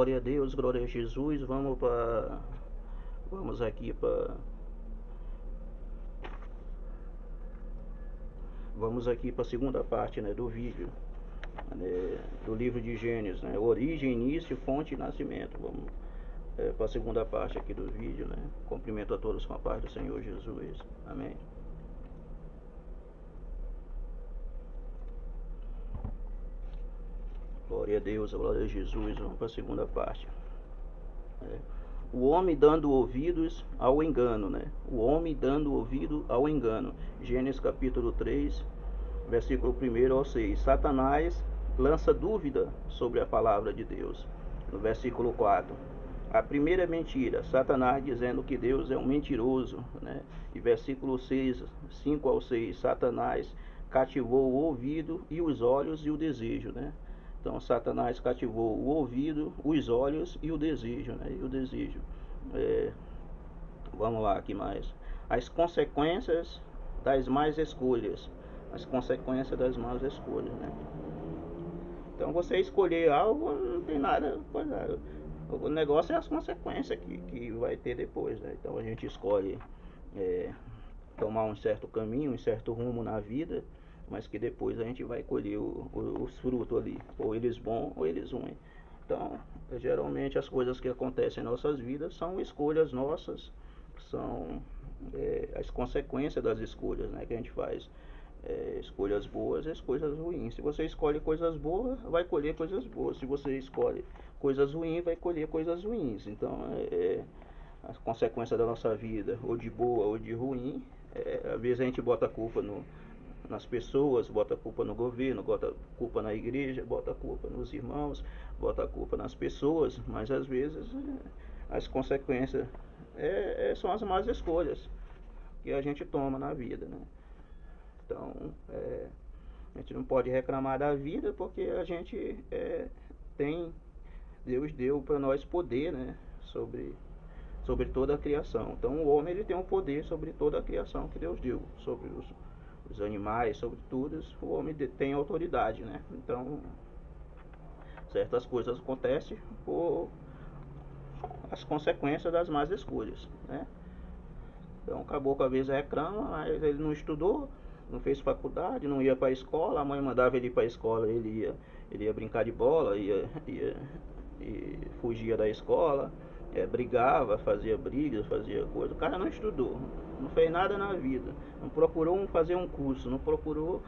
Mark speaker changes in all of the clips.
Speaker 1: Glória a Deus, glória a Jesus. Vamos aqui para a segunda parte, né, do vídeo, né, do livro de Gênesis, né, origem, início, fonte e nascimento. Vamos para a segunda parte aqui do vídeo, né. Cumprimento a todos com a paz do Senhor Jesus. Amém. Glória a Deus, glória a Jesus. Vamos para a segunda parte. O homem dando ouvidos ao engano, né? O homem dando ouvido ao engano. Gênesis capítulo 3, versículo 1 ao 6. Satanás lança dúvida sobre a palavra de Deus. No versículo 4. A primeira mentira, Satanás dizendo que Deus é um mentiroso, né? E versículo 6, 5 ao 6. Satanás cativou o ouvido e os olhos e o desejo, né? Então Satanás cativou o ouvido, os olhos e o desejo, né? E o desejo. Vamos lá, aqui mais. As consequências das más escolhas. As consequências das más escolhas, né? Então você escolher algo não tem nada. O negócio é as consequências que vai ter depois, né? Então a gente escolhe tomar um certo caminho, um certo rumo na vida, mas que depois a gente vai colher os frutos ali, ou eles bons ou eles ruins. Então, geralmente as coisas que acontecem em nossas vidas são escolhas nossas, são as consequências das escolhas, né, que a gente faz. Escolhas boas e escolhas ruins. Se você escolhe coisas boas, vai colher coisas boas. Se você escolhe coisas ruins, vai colher coisas ruins. Então, as consequências da nossa vida, ou de boa ou de ruim, às vezes a gente bota a culpa nas pessoas, bota a culpa no governo, bota a culpa na igreja, bota a culpa nos irmãos, bota a culpa nas pessoas, mas às vezes as consequências são as más escolhas que a gente toma na vida, né? Então, a gente não pode reclamar da vida porque a gente Deus deu para nós poder, né, sobre toda a criação. Então o homem ele tem um poder sobre toda a criação que Deus deu, sobre os animais, sobre tudo, o homem tem autoridade, né? Então certas coisas acontecem por as consequências das más escolhas, né? Então o caboclo às vezes reclama, mas ele não estudou, não fez faculdade, não ia para a escola, a mãe mandava ele ir para a escola, ele ia brincar de bola, e fugia da escola, brigava, fazia brigas, fazia coisa. O cara não estudou, não fez nada na vida, não procurou fazer um curso, não procurou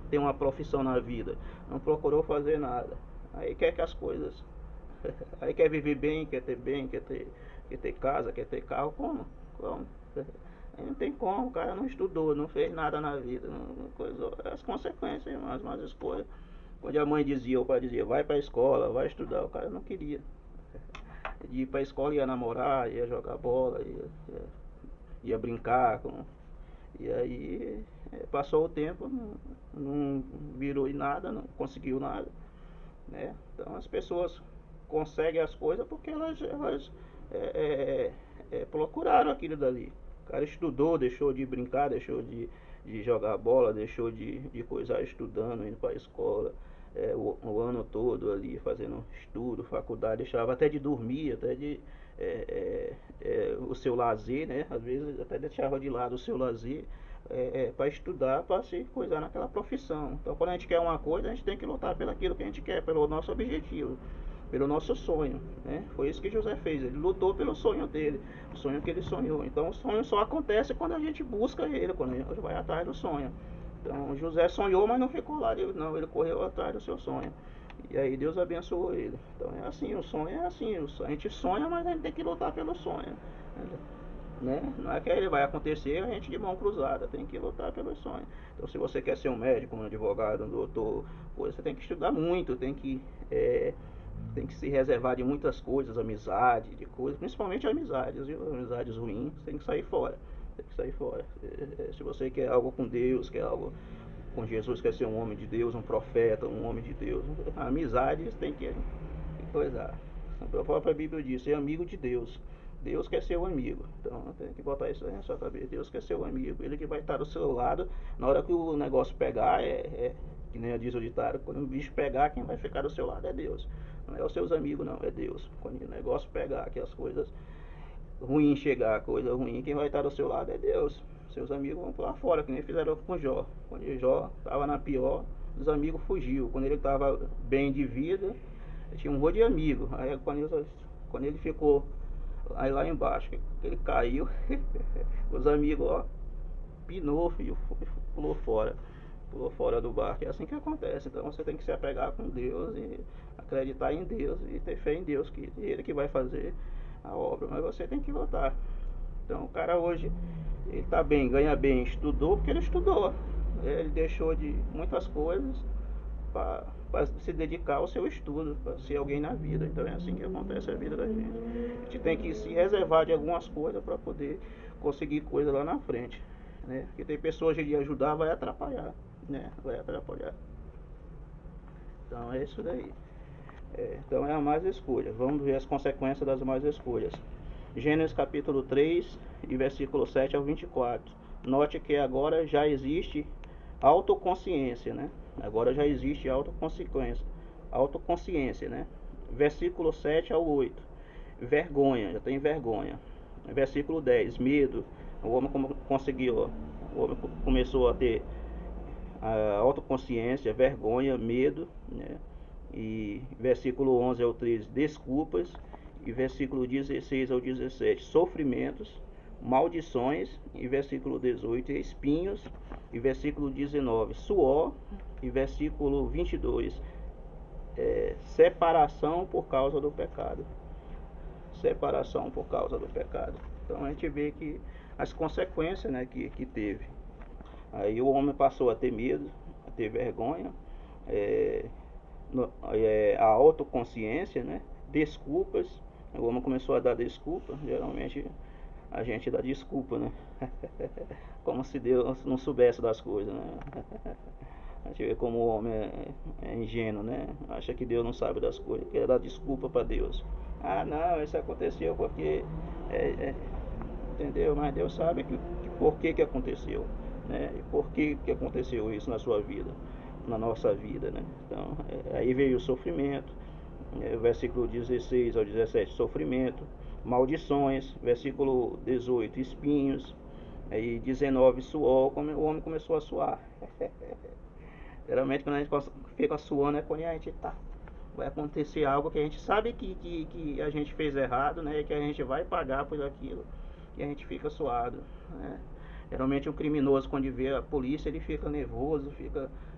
Speaker 1: ter uma profissão na vida, não procurou fazer nada. Aí quer que as coisas, aí quer viver bem, quer ter casa, quer ter carro, como? Aí não tem como, o cara não estudou, não fez nada na vida, as consequências, as más escolhas. Quando a mãe dizia, o pai dizia, vai pra escola, vai estudar, o cara não queria. Ele ia pra escola, ia namorar, ia jogar bola, ia brincar. E aí passou o tempo, não virou em nada, não conseguiu nada, né? Então as pessoas conseguem as coisas porque elas procuraram aquilo dali. O cara estudou, deixou de brincar, deixou de jogar bola, deixou de coisar estudando, indo para a escola, o ano todo ali fazendo estudo, faculdade, deixava até de dormir, até de o seu lazer, né? Às vezes até deixava de lado o seu lazer para estudar, para se coisar naquela profissão. Então quando a gente quer uma coisa, a gente tem que lutar pelo aquilo que a gente quer, pelo nosso objetivo, pelo nosso sonho, né? Foi isso que José fez, ele lutou pelo sonho dele, o sonho que ele sonhou. Então o sonho só acontece quando a gente busca ele, quando a gente vai atrás do sonho. Então José sonhou, mas não ficou lá, não, ele correu atrás do seu sonho. E aí Deus abençoou ele. Então é assim, o sonho é assim, a gente sonha, mas a gente tem que lutar pelo sonho, né? Não é que ele vai acontecer a gente de mão cruzada, tem que lutar pelo sonho. Então se você quer ser um médico, um advogado, um doutor, você tem que estudar muito, tem que se reservar de muitas coisas, amizade, de coisas, principalmente amizades, viu? Amizades ruins, tem que sair fora. Tem que sair fora. Se você quer algo com Deus, quer algo com Jesus, quer ser um homem de Deus, um profeta, um homem de Deus, amizades tem que coisar. A própria Bíblia diz, ser amigo de Deus. Deus quer ser o amigo. Então tem que botar isso aí na sua cabeça. Deus quer ser o amigo. Ele que vai estar do seu lado na hora que o negócio pegar, que nem diz o ditado, quando o bicho pegar, quem vai ficar do seu lado é Deus. Não é os seus amigos não, é Deus. Quando o negócio pegar, que as coisas ruins chegar, coisa ruim, quem vai estar do seu lado é Deus. Seus amigos vão pular fora, que nem fizeram com Jó. Quando Jó estava na pior, os amigos fugiu. Quando ele estava bem de vida, ele tinha um monte de amigo. Aí quando ele ficou aí lá embaixo, ele caiu, os amigos, ó, pinou, filho, pulou fora. Pulou fora do barco. É assim que acontece. Então você tem que se apegar com Deus e acreditar em Deus e ter fé em Deus, que Ele que vai fazer a obra. Mas você tem que lutar. Então o cara hoje, ele está bem, ganha bem, estudou porque ele estudou. Ele deixou de muitas coisas para se dedicar ao seu estudo, para ser alguém na vida. Então é assim que acontece a vida da gente. A gente tem que se reservar de algumas coisas para poder conseguir coisas lá na frente, né? Porque tem pessoas que de ajudar vai atrapalhar, né? Vai atrapalhar. Então é isso daí. Então é a más escolha. Vamos ver as consequências das más escolhas. Gênesis capítulo 3 e versículo 7 ao 24. Note que agora já existe autoconsciência, né? Agora já existe autoconsciência, né? Versículo 7 ao 8. Vergonha, já tem vergonha. Versículo 10, medo. O homem conseguiu, o homem começou a ter a autoconsciência, vergonha, medo, né? E versículo 11 ao 13, desculpas. E versículo 16 ao 17, sofrimentos, maldições. E versículo 18, espinhos. E versículo 19, suor. E versículo 22, separação por causa do pecado. Separação por causa do pecado. Então a gente vê que as consequências, né, que teve. Aí o homem passou a ter medo, a ter vergonha, a autoconsciência, né, desculpas. O homem começou a dar desculpa. Geralmente a gente dá desculpa, né? Como se Deus não soubesse das coisas, né? A gente vê como o homem é ingênuo, né? Acha que Deus não sabe das coisas, quer dar desculpa para Deus. Ah, não, isso aconteceu porque entendeu? Mas Deus sabe por que aconteceu, né? E por que aconteceu isso na sua vida, na nossa vida, né? Então aí veio o sofrimento. Versículo 16 ao 17, sofrimento, maldições. Versículo 18, espinhos. Aí 19, suor. O homem começou a suar. Geralmente quando a gente fica suando é quando a gente vai acontecer algo que a gente sabe que a gente fez errado, né? E que a gente vai pagar por aquilo. E a gente fica suado, né? Geralmente um criminoso, quando vê a polícia, ele fica nervoso,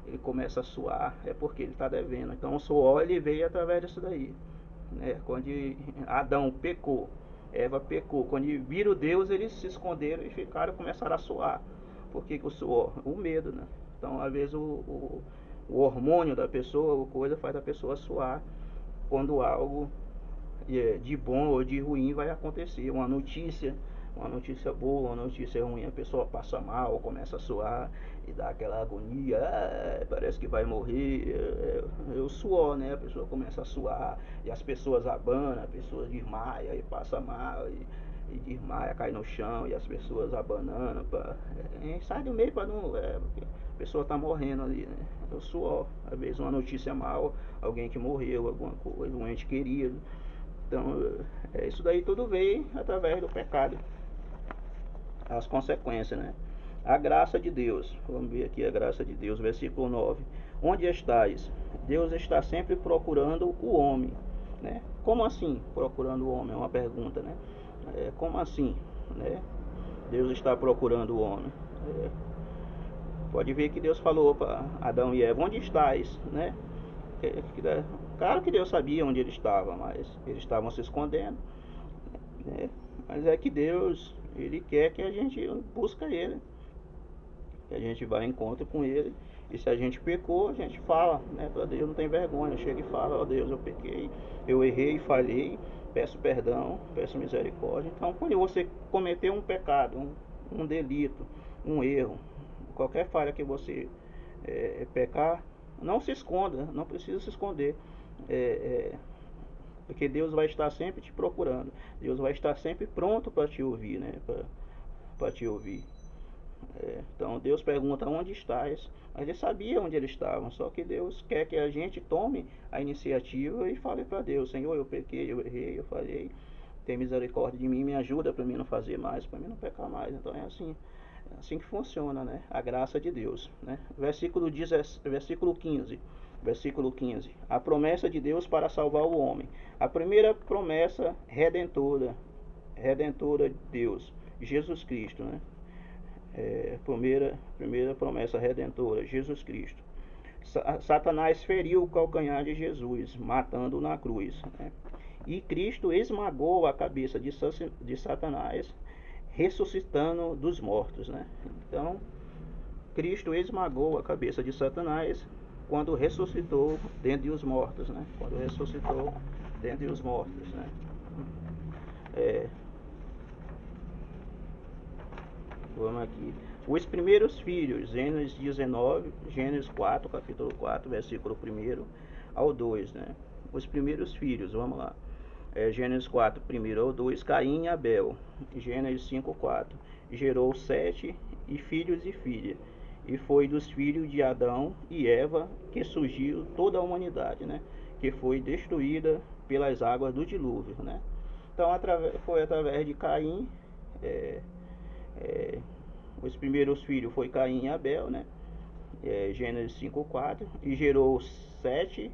Speaker 1: ele começa a suar, é porque ele está devendo. Então o suor ele veio através disso daí, né? Quando Adão pecou, Eva pecou, quando viram Deus, eles se esconderam e começaram a suar. Por que o suor? O medo, né? Então às vezes o hormônio da pessoa, a coisa faz a pessoa suar quando algo de bom ou de ruim vai acontecer. Uma notícia boa, uma notícia ruim, a pessoa passa mal, começa a suar e dá aquela agonia, parece que vai morrer, o suor, né? A pessoa começa a suar e as pessoas abanam, a pessoa desmaia e passa mal e desmaia, cai no chão e as pessoas abanando, a gente sai do meio para não, porque a pessoa está morrendo ali, né? O suor, às vezes uma notícia mal, alguém que morreu, alguma coisa, um ente querido. Então isso daí tudo veio através do pecado, as consequências, né? A graça de Deus, vamos ver aqui a graça de Deus, versículo 9. Onde estais? Deus está sempre procurando o homem, né? Como assim procurando o homem? É uma pergunta, né? Como assim, né? Deus está procurando o homem. Pode ver que Deus falou para Adão e Eva, onde estais, né? Claro que Deus sabia onde ele estava, mas eles estavam se escondendo, né? Mas é que Deus, ele quer que a gente busque ele, que a gente vá em encontro com ele. E se a gente pecou, a gente fala, né, para Deus, não tem vergonha, chega e fala, ó Deus, eu pequei, eu errei, falhei, peço perdão, peço misericórdia. Então quando você cometer um pecado, um delito, um erro, qualquer falha que você pecar, não se esconda, não precisa se esconder, porque Deus vai estar sempre te procurando, Deus vai estar sempre pronto para te ouvir, né? Para te ouvir. Então Deus pergunta: onde estás? Mas ele sabia onde eles estavam, só que Deus quer que a gente tome a iniciativa e fale para Deus: Senhor, eu pequei, eu errei, eu falhei, tem misericórdia de mim, me ajuda para mim não fazer mais, para mim não pecar mais. Então é assim que funciona, né? A graça de Deus, né? Versículo 15. Versículo 15. A promessa de Deus para salvar o homem. A primeira promessa redentora de Deus, Jesus Cristo, né? Primeira promessa redentora, Jesus Cristo. Satanás feriu o calcanhar de Jesus, matando-o na cruz, né? E Cristo esmagou a cabeça de Satanás, ressuscitando dos mortos, né? Então, Cristo esmagou a cabeça de Satanás quando ressuscitou dentre os mortos, né? Quando ressuscitou dentre os mortos, né? Vamos aqui. Os primeiros filhos, Gênesis 4, capítulo 4, versículo 1 ao 2, né? Os primeiros filhos, vamos lá. Gênesis 4, 1 ao 2, Caim e Abel. Gênesis 5, 4. Gerou Sete e filhos e filhas. E foi dos filhos de Adão e Eva que surgiu toda a humanidade, né? Que foi destruída pelas águas do dilúvio, né? Então foi através de Caim. Os primeiros filhos foi Caim e Abel, né? Gênesis 5, 4. E gerou sete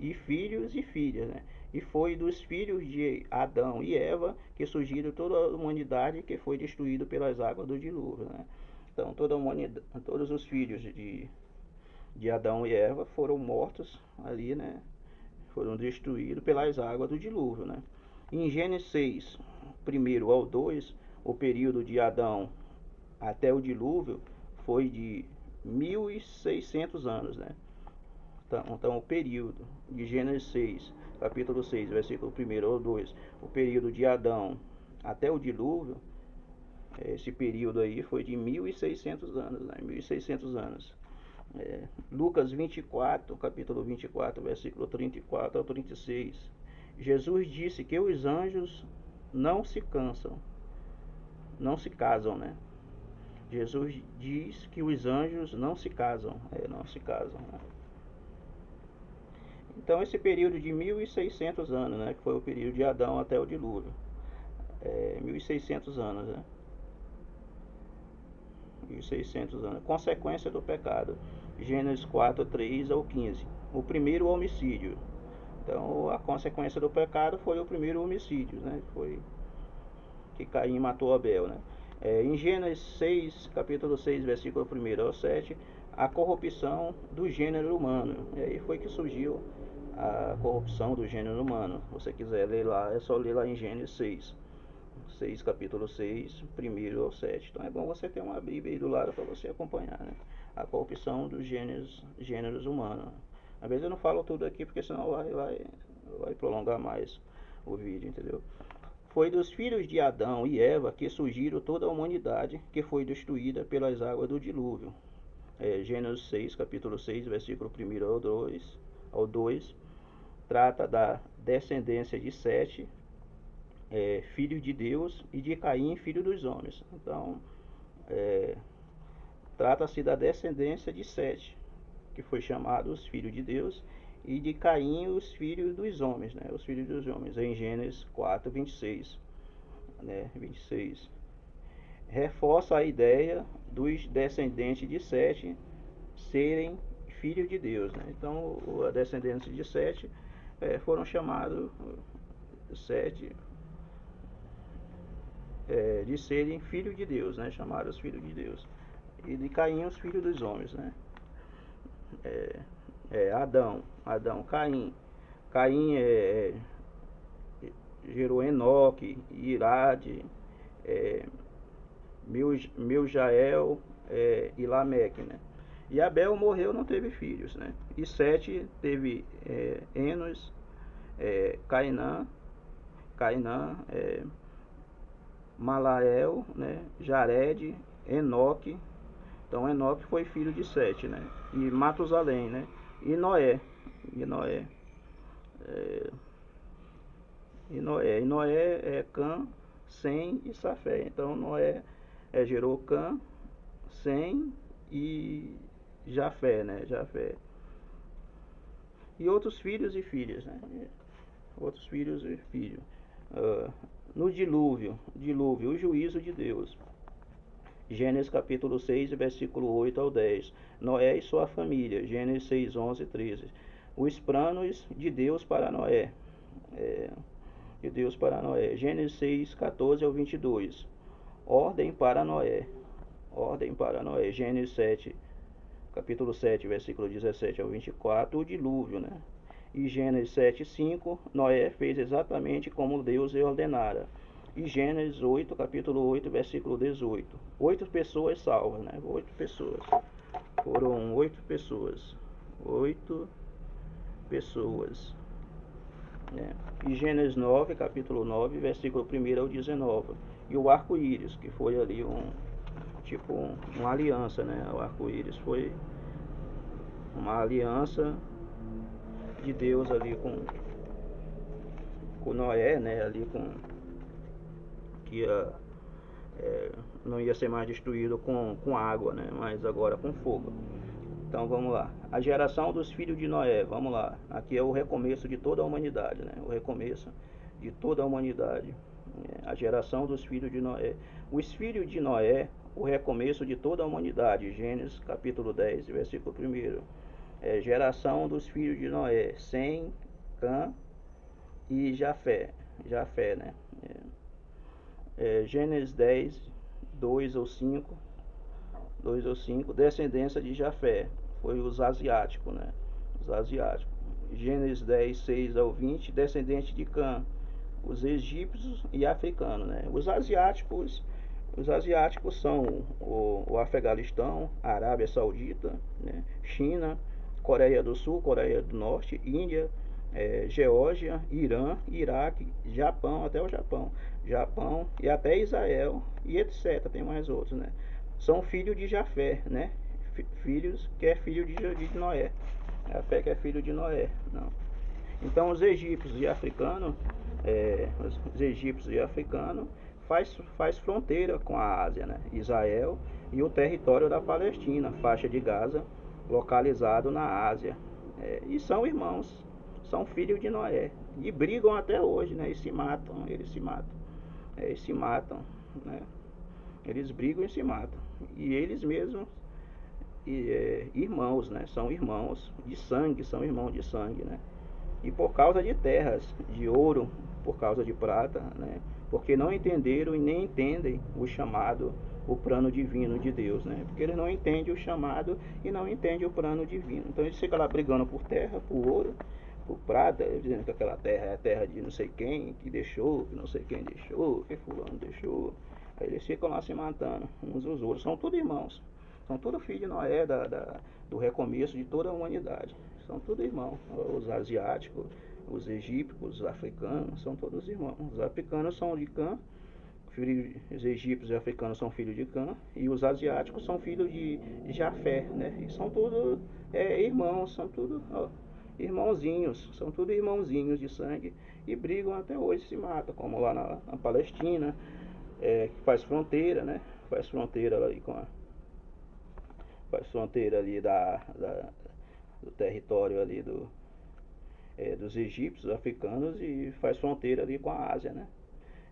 Speaker 1: e filhos e filhas, né? E foi dos filhos de Adão e Eva que surgiram toda a humanidade que foi destruída pelas águas do dilúvio, né? Então toda a humanidade, todos os filhos de Adão e Eva foram mortos ali, né? Foram destruídos pelas águas do dilúvio, né? Em Gênesis 6, 1 ao 2, o período de Adão até o dilúvio foi de 1600 anos, né? Então o período de Gênesis 6, capítulo 6, versículo 1 ao 2, o período de Adão até o dilúvio, esse período aí foi de 1600 anos, né? 1600 anos. Lucas 24, capítulo 24, versículo 34 ao 36. Jesus disse que os anjos não se casam, né? Jesus diz que os anjos não se casam, né? Então esse período de 1600 anos, né, que foi o período de Adão até o dilúvio, 1600 anos, né? 1600 anos. Consequência do pecado. Gênesis 4, 3 ao 15. O primeiro homicídio. Então a consequência do pecado foi o primeiro homicídio, né? Foi que Caim matou Abel, né? Em Gênesis 6, capítulo 6, versículo 1 ao 7, a corrupção do gênero humano. E aí foi que surgiu a corrupção do gênero humano. Se você quiser ler lá, é só ler lá em Gênesis 6, capítulo 6, 1 ao 7. Então é bom você ter uma Bíblia aí do lado para você acompanhar, né? A corrupção dos gêneros humanos. Às vezes eu não falo tudo aqui porque senão vai prolongar mais o vídeo, entendeu? Foi dos filhos de Adão e Eva que surgiram toda a humanidade que foi destruída pelas águas do dilúvio. Gênesis 6, capítulo 6, versículo 1 ao 2, trata da descendência de Sete, filho de Deus, e de Caim, filho dos homens. Então, trata-se da descendência de Sete, que foi chamado os filhos de Deus, e de Caim, os filhos dos homens, né? Os filhos dos homens, em Gênesis 4, 26, né? 26. Reforça a ideia dos descendentes de Sete serem filhos de Deus, né? Então, a descendência de Sete foram chamados Sete de serem filhos de Deus, né? Chamaram os filhos de Deus. E de Caim, os filhos dos homens, né? Adão, Caim. Caim gerou Enoque, Irade, Miljael e Lameque, né? E Abel morreu, não teve filhos, né? E Sete teve Enos, Cainã, Malael, né? Jared, Enoque. Então Enoque foi filho de Sete, né? E Matusalém, né? E Noé. Noé é Cã, Sem e Safé. Então Noé gerou Cã, Sem e Jafé, né? Jafé. E outros filhos e filhas, né? Outros filhos e filhos. No dilúvio, o juízo de Deus. Gênesis capítulo 6, versículo 8 ao 10. Noé e sua família. Gênesis 6, 11 e 13. Os planos de Deus para Noé. De Deus para Noé. Gênesis 6, 14 ao 22. Ordem para Noé. Ordem para Noé. Gênesis 7, capítulo 7, versículo 17 ao 24. O dilúvio, né? E Gênesis 7, 5. Noé fez exatamente como Deus lhe ordenara. E Gênesis 8, capítulo 8, versículo 18. 8 pessoas salvas, né? 8 pessoas. Foram 8 pessoas. 8 pessoas. E Gênesis 9, capítulo 9, versículo 1 ao 19. E o arco-íris, que foi ali uma aliança, né? O arco-íris foi uma aliança de Deus ali com Noé, né? Ali que não ia ser mais destruído com água, né? Mas agora com fogo. Então vamos lá. A geração dos filhos de Noé, vamos lá. Aqui é o recomeço de toda a humanidade, né? O recomeço de toda a humanidade. A geração dos filhos de Noé. Os filhos de Noé, o recomeço de toda a humanidade. Gênesis capítulo 10, versículo 1. Geração dos filhos de Noé. Sem, Cã e Jafé. Jafé, né? Gênesis 10, 2 ou 5. Descendência de Jafé. Foi os asiáticos, né? Os asiáticos. Gênesis 10, 6 ao 20. Descendente de Cã. Os egípcios e africanos, né? Os asiáticos são o Afeganistão, a Arábia Saudita, né? China, Coreia do Sul, Coreia do Norte, Índia, Geórgia, Irã, Iraque, Japão, até o Japão e até Israel e etc. Tem mais outros, né? São filhos de Jafé, né? Filhos que é filho de Noé. Jafé que é filho de Noé, não. Então os egípcios e africanos, faz fronteira com a Ásia, né? Israel e o território da Palestina, faixa de Gaza, localizado na Ásia. E são irmãos, são filhos de Noé. E brigam até hoje, né? Eles se matam, né? Eles brigam e se matam. E eles mesmos, irmãos, né? São irmãos de sangue, né? E por causa de terras, de ouro, por causa de prata, né? Porque não entenderam e nem entendem o chamado, o plano divino de Deus, né? Porque eles não entendem o chamado e não entendem o plano divino. Então eles ficam lá brigando por terra, por ouro, por prata, dizendo que aquela terra é a terra de não sei quem que deixou, que não sei quem deixou, que fulano deixou. Aí eles ficam lá se matando uns aos outros. São todos irmãos. São todos filhos de Noé, do recomeço de toda a humanidade. São todos irmãos. Os asiáticos, os egípcios, os africanos, são todos irmãos. Os africanos são de Cã, os egípcios e africanos são filhos de Cã, e os asiáticos são filhos de Jafé, né? E são todos irmãos, são todos irmãozinhos, são todos irmãozinhos de sangue, e brigam até hoje, se matam, como lá na Palestina, que faz fronteira, né? Faz fronteira ali faz fronteira ali do território ali dos egípcios, africanos, e faz fronteira ali com a Ásia, né?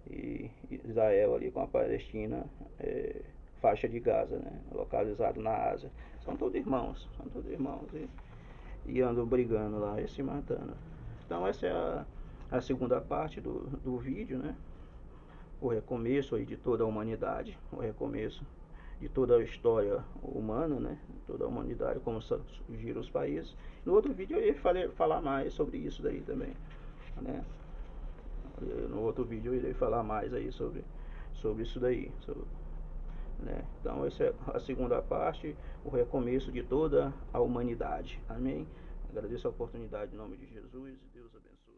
Speaker 1: E Israel ali com a Palestina, faixa de Gaza, né? Localizado na Ásia. São todos irmãos, e andam brigando lá e se matando. Então essa é a segunda parte do vídeo, né? O recomeço aí de toda a humanidade, o recomeço de toda a história humana, né? Toda a humanidade, como surgiram os países. No outro vídeo eu ia falar mais sobre isso daí também, né? No outro vídeo eu irei falar mais aí sobre isso daí, né? Então essa é a segunda parte, o recomeço de toda a humanidade. Amém? Agradeço a oportunidade em nome de Jesus e Deus abençoe.